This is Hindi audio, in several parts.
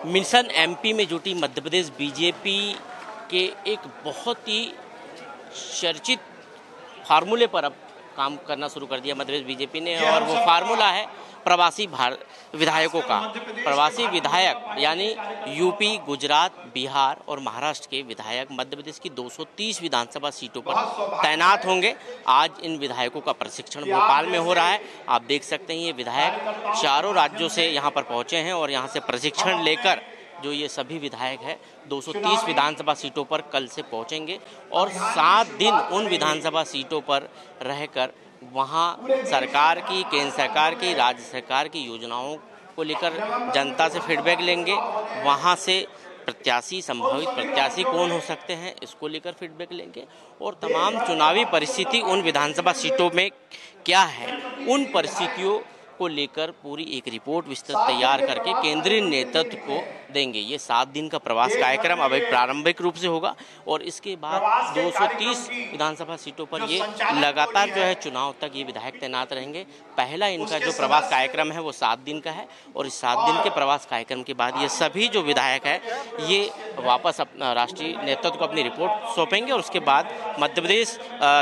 मिशन एमपी में जुटी मध्य प्रदेश बीजेपी के एक बहुत ही चर्चित फार्मूले पर अब काम करना शुरू कर दिया मध्य प्रदेश बीजेपी ने, और वो फार्मूला है प्रवासी विधायकों का। प्रवासी विधायक यानी यूपी, गुजरात, बिहार और महाराष्ट्र के विधायक मध्य प्रदेश की 230 विधानसभा सीटों पर तैनात होंगे। आज इन विधायकों का प्रशिक्षण भोपाल में हो रहा है। आप देख सकते हैं ये विधायक चारों राज्यों से यहाँ पर पहुँचे हैं और यहाँ से प्रशिक्षण लेकर जो ये सभी विधायक है 230 विधानसभा सीटों पर कल से पहुंचेंगे और 7 दिन उन विधानसभा सीटों पर रहकर वहां सरकार की, केंद्र सरकार की, राज्य सरकार की योजनाओं को लेकर जनता से फीडबैक लेंगे। वहां से प्रत्याशी, संभावित प्रत्याशी कौन हो सकते हैं, इसको लेकर फीडबैक लेंगे और तमाम चुनावी परिस्थिति उन विधानसभा सीटों में क्या है, उन परिस्थितियों को लेकर पूरी एक रिपोर्ट विस्तृत तैयार करके केंद्रीय नेतृत्व को देंगे। ये 7 दिन का प्रवास कार्यक्रम अभी प्रारंभिक रूप से होगा और इसके बाद 230 विधानसभा सीटों पर ये लगातार जो है चुनाव तक ये विधायक तैनात रहेंगे। पहला इनका जो प्रवास कार्यक्रम है वो 7 दिन का है और इस 7 दिन के प्रवास कार्यक्रम के बाद ये सभी जो विधायक है ये वापस अपना राष्ट्रीय नेतृत्व को अपनी रिपोर्ट सौंपेंगे और उसके बाद मध्य प्रदेश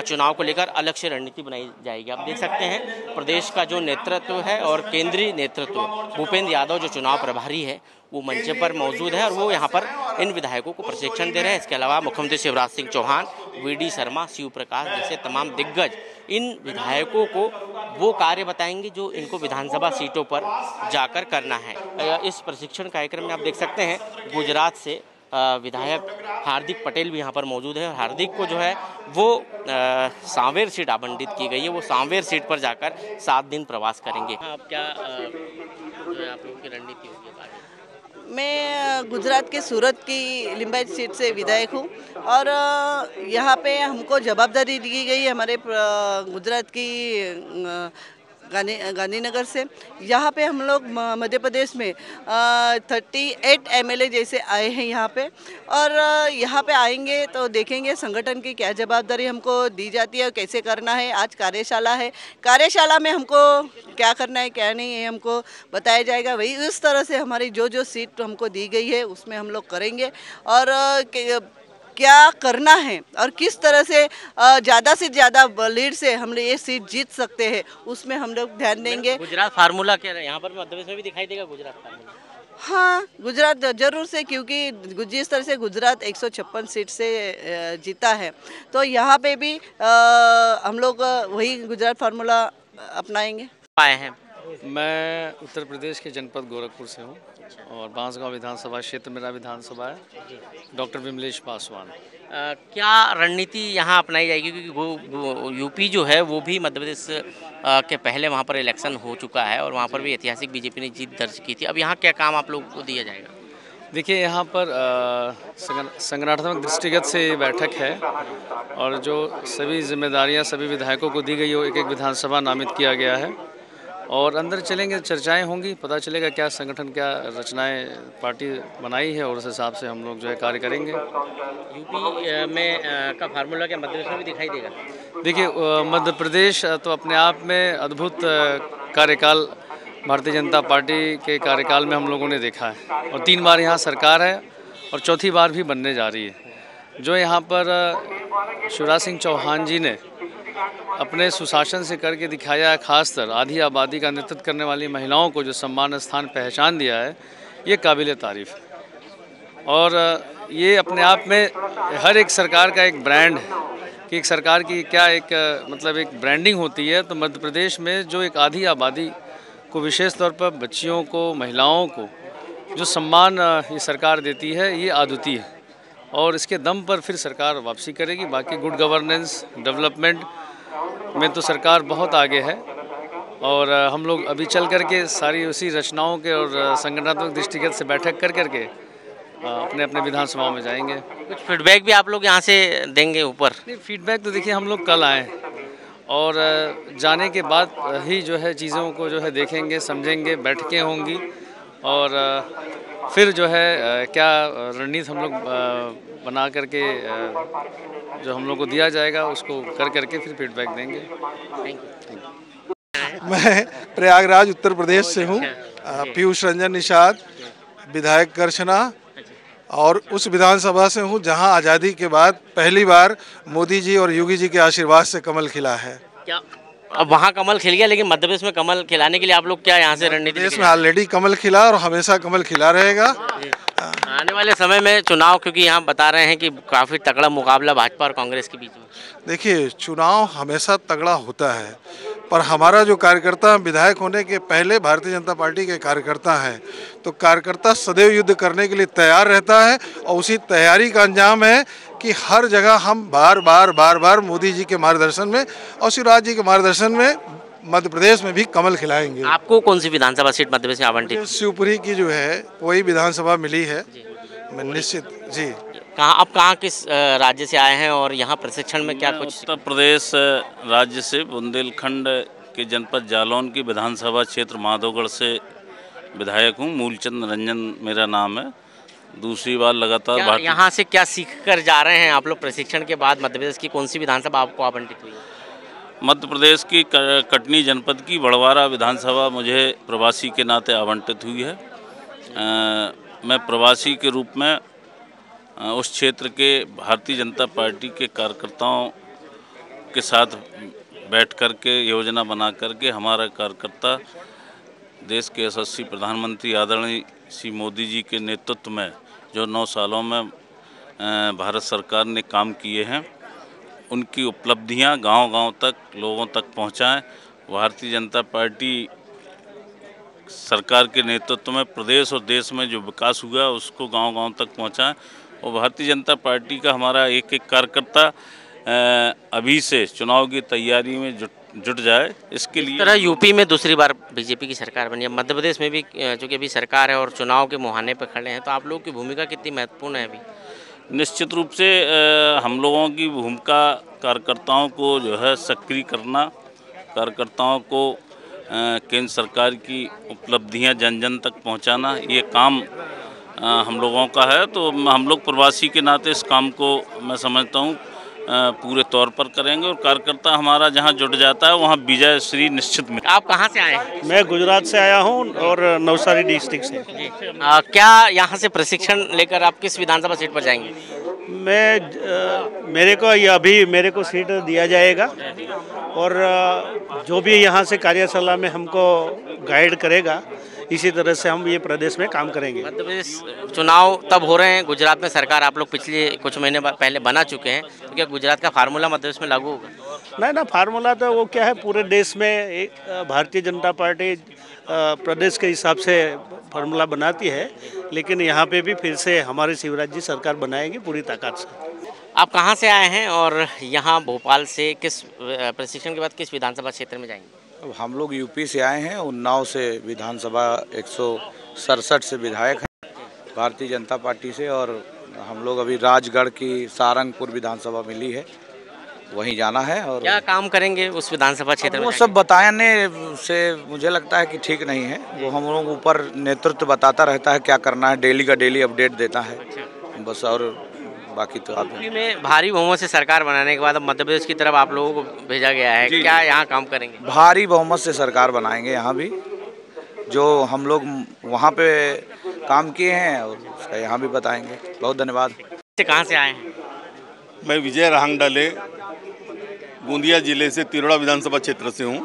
चुनाव को लेकर अलग से रणनीति बनाई जाएगी। आप देख सकते हैं प्रदेश का जो नेतृत्व है और केंद्रीय नेतृत्व भूपेंद्र यादव जो चुनाव प्रभारी है वो मंच पर मौजूद है और वो यहाँ पर इन विधायकों को प्रशिक्षण दे रहे हैं। इसके अलावा मुख्यमंत्री शिवराज सिंह चौहान, वीडी शर्मा, शिव प्रकाश जैसे तमाम दिग्गज इन विधायकों को वो कार्य बताएंगे जो इनको विधानसभा सीटों पर जाकर करना है। इस प्रशिक्षण कार्यक्रम में आप देख सकते हैं गुजरात से विधायक हार्दिक पटेल भी यहाँ पर मौजूद है और हार्दिक को जो है वो सांवेर सीट आवंटित की गई है। वो सांवेर सीट पर जाकर 7 दिन प्रवास करेंगे। आप क्या जो है आप लोगों की रणनीति होगी? मैं गुजरात के सूरत की लिंबायत सीट से विधायक हूँ और यहाँ पे हमको जवाबदारी दी गई है हमारे गुजरात की गांधीनगर से। यहाँ पे हम लोग मध्य प्रदेश में 38 एमएलए जैसे आए हैं यहाँ पे और यहाँ पे आएंगे तो देखेंगे संगठन की क्या जवाबदारी हमको दी जाती है और कैसे करना है। आज कार्यशाला है, कार्यशाला में हमको क्या करना है क्या नहीं है हमको बताया जाएगा। वही उस तरह से हमारी जो सीट हमको दी गई है उसमें हम लोग करेंगे और क्या करना है और किस तरह से ज़्यादा से ज़्यादा लीड से हम लोग ये सीट जीत सकते हैं उसमें हम लोग ध्यान देंगे। गुजरात फार्मूला क्या है यहाँ पर मध्य प्रदेश में भी दिखाई देगा गुजरात फार्मूला? हाँ, गुजरात जरूर से, क्योंकि जिस तरह से गुजरात 156 सीट से जीता है तो यहाँ पे भी हम लोग वही गुजरात फार्मूला अपनाएंगे। आए हैं मैं उत्तर प्रदेश के जनपद गोरखपुर से हूँ और बांसगांव विधानसभा क्षेत्र मेरा विधानसभा है। डॉक्टर विमलेश पासवान। क्या रणनीति यहाँ अपनाई जाएगी, क्योंकि वो यूपी जो है वो भी मध्य प्रदेश के पहले वहाँ पर इलेक्शन हो चुका है और वहाँ पर भी ऐतिहासिक बीजेपी ने जीत दर्ज की थी। अब यहाँ क्या काम आप लोगों को दिया जाएगा? देखिए यहाँ पर संगठनात्मक दृष्टिगत से ये बैठक है और जो सभी जिम्मेदारियाँ सभी विधायकों को दी गई वो एक विधानसभा नामित किया गया है और अंदर चलेंगे, चर्चाएं होंगी, पता चलेगा क्या संगठन क्या रचनाएं पार्टी बनाई है और उस हिसाब से हम लोग जो है कार्य करेंगे। यूपी में का फार्मूला क्या मध्य प्रदेश में भी दिखाई देगा? देखिए मध्य प्रदेश तो अपने आप में अद्भुत कार्यकाल भारतीय जनता पार्टी के कार्यकाल में हम लोगों ने देखा है और 3 बार यहाँ सरकार है और चौथी बार भी बनने जा रही है। जो यहाँ पर शिवराज सिंह चौहान जी ने अपने सुशासन से करके दिखाया है, खासकर आधी आबादी का नेतृत्व करने वाली महिलाओं को जो सम्मान स्थान पहचान दिया है, ये काबिल तारीफ़ है। और ये अपने आप में हर एक सरकार का एक ब्रांड है कि एक सरकार की क्या एक मतलब एक ब्रांडिंग होती है। तो मध्य प्रदेश में जो एक आधी आबादी को विशेष तौर पर बच्चियों को, महिलाओं को जो सम्मान ये सरकार देती है ये अद्वितीय है और इसके दम पर फिर सरकार वापसी करेगी। बाकी गुड गवर्नेंस, डेवलपमेंट में तो सरकार बहुत आगे है और हम लोग अभी चल करके सारी उसी रचनाओं के और संगठनात्मक दृष्टिगत से बैठक कर करके अपने अपने विधानसभाओं में जाएंगे। कुछ फीडबैक भी आप लोग यहाँ से देंगे ऊपर? नहीं, फीडबैक तो देखिए हम लोग कल आए और जाने के बाद ही जो है चीज़ों को जो है देखेंगे, समझेंगे, बैठकें होंगी और फिर जो है क्या रणनीति हम लोग बना करके जो हम लोग को दिया जाएगा उसको कर करके फिर फीडबैक देंगे। Thank you. मैं प्रयागराज उत्तर प्रदेश से हूँ, पीयूष रंजन निषाद। विधायक करछना और उस विधानसभा से हूँ जहाँ आज़ादी के बाद पहली बार मोदी जी और योगी जी के आशीर्वाद से कमल खिला है। क्या अब वहाँ कमल खिल गया, लेकिन मध्य प्रदेश में कमल खिलाने के लिए आप लोग क्या यहाँ से रणनीति देश में ऑलरेडी कमल खिला और हमेशा कमल खिला रहेगा। आने वाले समय में चुनाव, क्योंकि यहाँ बता रहे हैं कि काफ़ी तगड़ा मुकाबला भाजपा और कांग्रेस के बीच में। देखिए, चुनाव हमेशा तगड़ा होता है, पर हमारा जो कार्यकर्ता विधायक होने के पहले भारतीय जनता पार्टी के कार्यकर्ता हैं, तो कार्यकर्ता सदैव युद्ध करने के लिए तैयार रहता है और उसी तैयारी का अंजाम है कि हर जगह हम बार बार मोदी जी के मार्गदर्शन में और शिवराज जी के मार्गदर्शन में मध्य प्रदेश में भी कमल खिलाएंगे। आपको कौन सी विधानसभा सीट मध्य प्रदेश में आवंटित? शिवपुरी की जो है वही विधानसभा मिली है, मैं निश्चित जी। कहाँ किस राज्य से आए हैं और यहाँ प्रशिक्षण में क्या कुछ? उत्तर प्रदेश राज्य से बुंदेलखंड के जनपद जालौन की विधानसभा क्षेत्र माधोगढ़ से विधायक हूँ। मूलचंद रंजन मेरा नाम है। दूसरी बार लगातार यहाँ से क्या सीख कर जा रहे हैं आप लोग प्रशिक्षण के बाद? मध्य प्रदेश की कौन सी विधानसभा आपको आवंटित हुई? मध्य प्रदेश की कटनी जनपद की बड़वारा विधानसभा मुझे प्रवासी के नाते आवंटित हुई है। मैं प्रवासी के रूप में उस क्षेत्र के भारतीय जनता पार्टी के कार्यकर्ताओं के साथ बैठ कर के योजना बना कर के हमारा कार्यकर्ता देश के यशस्वी प्रधानमंत्री आदरणीय श्री मोदी जी के नेतृत्व में जो 9 सालों में भारत सरकार ने काम किए हैं, उनकी उपलब्धियां गांव-गांव तक लोगों तक पहुंचाएं। भारतीय जनता पार्टी सरकार के नेतृत्व में प्रदेश और देश में जो विकास हुआ उसको गांव-गांव तक पहुंचाएं और भारतीय जनता पार्टी का हमारा एक कार्यकर्ता अभी से चुनाव की तैयारी में जुट जाए। इसके लिए तरह यूपी में दूसरी बार बीजेपी की सरकार बनी है, मध्य प्रदेश में भी चूँकि अभी सरकार है और चुनाव के मुहाने पर खड़े हैं, तो आप लोगों की भूमिका कितनी महत्वपूर्ण है अभी? निश्चित रूप से हम लोगों की भूमिका कार्यकर्ताओं को जो है सक्रिय करना, कार्यकर्ताओं को केंद्र सरकार की उपलब्धियां जन जन तक पहुंचाना, ये काम हम लोगों का है। तो हम लोग प्रवासी के नाते इस काम को मैं समझता हूँ पूरे तौर पर करेंगे और कार्यकर्ता हमारा जहाँ जुट जाता है वहाँ विजय श्री निश्चित में। आप कहाँ से आए हैं? मैं गुजरात से आया हूँ और नवसारी डिस्ट्रिक्ट से। क्या यहाँ से प्रशिक्षण लेकर आप किस विधानसभा सीट पर जाएंगे? मेरे को ये अभी मेरे को सीट दिया जाएगा और जो भी यहाँ से कार्यशाला में हमको गाइड करेगा, इसी तरह से हम ये प्रदेश में काम करेंगे। मध्य प्रदेश चुनाव तब हो रहे हैं, गुजरात में सरकार आप लोग पिछले कुछ महीने पहले बना चुके हैं, तो क्या गुजरात का फार्मूला मध्य प्रदेश में लागू होगा? नहीं ना, फार्मूला तो वो क्या है, पूरे देश में एक भारतीय जनता पार्टी प्रदेश के हिसाब से फार्मूला बनाती है, लेकिन यहाँ पे भी फिर से हमारे शिवराज जी सरकार बनाएगी पूरी ताकत से। आप कहाँ से आए हैं और यहाँ भोपाल से किस प्रशिक्षण के बाद किस विधानसभा क्षेत्र में जाएंगे? अब हम लोग यूपी से आए हैं, उन्नाव से विधानसभा 167 से विधायक हैं भारतीय जनता पार्टी से, और हम लोग अभी राजगढ़ की सारंगपुर विधानसभा मिली है, वहीं जाना है। और क्या काम करेंगे उस विधानसभा क्षेत्र में? वो सब बताने से मुझे लगता है कि ठीक नहीं है। वो हम लोग ऊपर नेतृत्व बताता रहता है क्या करना है, डेली का डेली अपडेट देता है बस, और बाकी तो आप में भारी बहुमत से सरकार बनाने के बाद अब मध्य प्रदेश की तरफ आप लोगों को भेजा गया है, क्या यहाँ काम करेंगे? भारी बहुमत से सरकार बनाएंगे यहाँ भी, जो हम लोग वहाँ पे काम किए हैं और उसका यहाँ भी बताएंगे। बहुत धन्यवाद। कहाँ से आए हैं? मैं विजय राहंगडाले गोंदिया जिले से तिरोड़ा विधानसभा क्षेत्र से हूँ।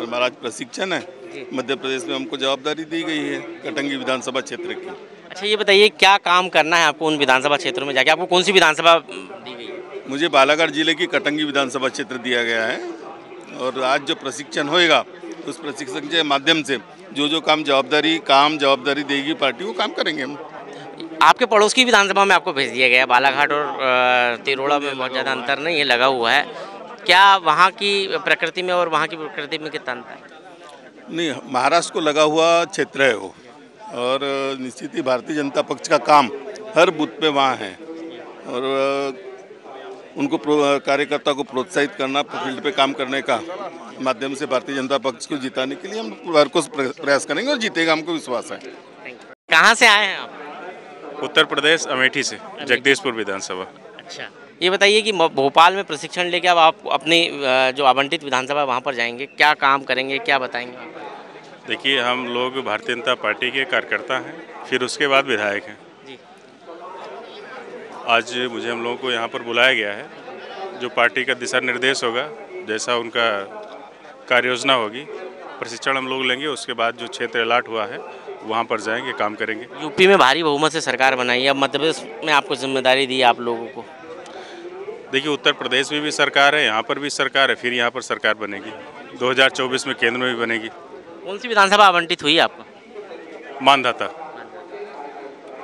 हमारा आज प्रशिक्षण है, मध्य प्रदेश में हमको जवाबदारी दी गई है कटंगी विधानसभा क्षेत्र की। अच्छा, ये बताइए क्या काम करना है आपको उन विधानसभा क्षेत्रों में जाके? आपको कौन सी विधानसभा दी गई है? मुझे बालाघाट जिले की कटंगी विधानसभा क्षेत्र दिया गया है और आज जो प्रशिक्षण होएगा उस प्रशिक्षण के माध्यम से जो काम जवाबदारी देगी पार्टी, वो काम करेंगे हम। आपके पड़ोस की विधानसभा में आपको भेज दिया गया, बालाघाट और तिरोड़ा में बहुत ज़्यादा अंतर नहीं है, लगा हुआ है। क्या वहाँ की प्रकृति में और वहाँ की प्रकृति में कितना अंतर है? नहीं, महाराष्ट्र को लगा हुआ क्षेत्र है वो, और निश्चित ही भारतीय जनता पक्ष का काम हर बूथ पे वहाँ है और उनको कार्यकर्ता को प्रोत्साहित करना, फील्ड पे काम करने का माध्यम से भारतीय जनता पक्ष को जिताने के लिए हम भरपूर प्रयास करेंगे और जीतेगा, हमको विश्वास है। कहाँ से आए हैं आप? उत्तर प्रदेश अमेठी से, जगदीशपुर विधानसभा। अच्छा, ये बताइए कि भोपाल में प्रशिक्षण लेके अब आप अपनी जो आवंटित विधानसभा वहाँ पर जाएंगे, क्या काम करेंगे, क्या बताएंगे? देखिए, हम लोग भारतीय जनता पार्टी के कार्यकर्ता हैं, फिर उसके बाद विधायक हैं। जी। आज मुझे हम लोगों को यहाँ पर बुलाया गया है। जो पार्टी का दिशा निर्देश होगा, जैसा उनका कार्य योजना होगी, प्रशिक्षण हम लोग लेंगे। उसके बाद जो क्षेत्र अलॉट हुआ है वहाँ पर जाएंगे, काम करेंगे। यूपी में भारी बहुमत से सरकार बनाई है, अब मध्य प्रदेश में आपको जिम्मेदारी दी आप लोगों को। देखिए, उत्तर प्रदेश में भी सरकार है, यहाँ पर भी सरकार है, फिर यहाँ पर सरकार बनेगी। 2024 में केंद्र में भी बनेगी। कौन सी विधानसभा आवंटित हुई आपको? मानधाता।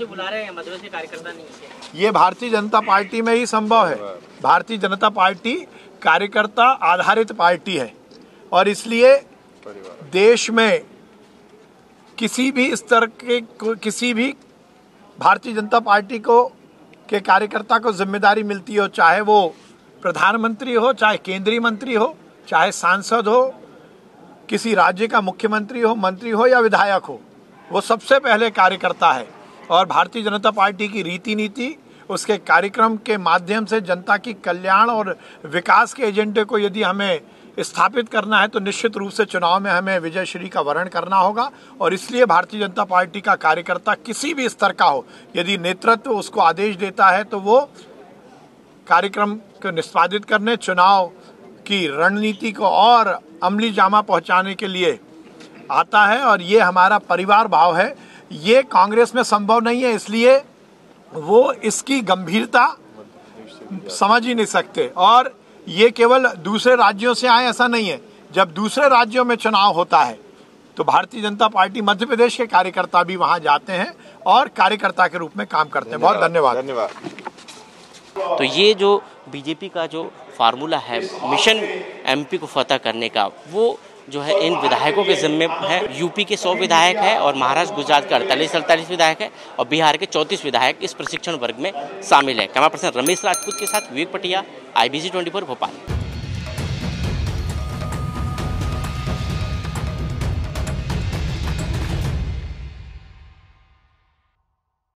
जो बुला रहे हैं मध्य प्रदेश के कार्यकर्ता नहीं है। ये भारतीय जनता पार्टी में ही संभव है। भारतीय जनता पार्टी कार्यकर्ता आधारित पार्टी है और इसलिए देश में किसी भी स्तर के किसी भी भारतीय जनता पार्टी को के कार्यकर्ता को जिम्मेदारी मिलती हो, चाहे वो प्रधानमंत्री हो, चाहे केंद्रीय मंत्री हो, चाहे सांसद हो, किसी राज्य का मुख्यमंत्री हो, मंत्री हो या विधायक हो, वो सबसे पहले कार्यकर्ता है। और भारतीय जनता पार्टी की रीति नीति, उसके कार्यक्रम के माध्यम से जनता की कल्याण और विकास के एजेंडे को यदि हमें स्थापित करना है तो निश्चित रूप से चुनाव में हमें विजयश्री का वर्ण करना होगा। और इसलिए भारतीय जनता पार्टी का कार्यकर्ता किसी भी स्तर का हो, यदि नेतृत्व उसको आदेश देता है तो वो कार्यक्रम को निष्पादित करने, चुनाव की रणनीति को और अमली जामा पहुंचाने के लिए आता है। और ये हमारा परिवार भाव है। ये कांग्रेस में संभव नहीं है, इसलिए वो इसकी गंभीरता समझ ही नहीं सकते। और ये केवल दूसरे राज्यों से आए ऐसा नहीं है। जब दूसरे राज्यों में चुनाव होता है तो भारतीय जनता पार्टी मध्य प्रदेश के कार्यकर्ता भी वहां जाते हैं और कार्यकर्ता के रूप में काम करते हैं। बहुत धन्यवाद। तो ये जो बीजेपी का जो फार्मूला है मिशन एमपी को फतह करने का, वो जो है इन विधायकों के जिम्मे है। यूपी के 100 विधायक है और महाराष्ट्र गुजरात के 48 विधायक है और बिहार के 34 विधायक इस प्रशिक्षण वर्ग में शामिल है। कैमरा पर्सन रमेश राजपूत के साथ विवेक पटिया, IBC 24 भोपाल।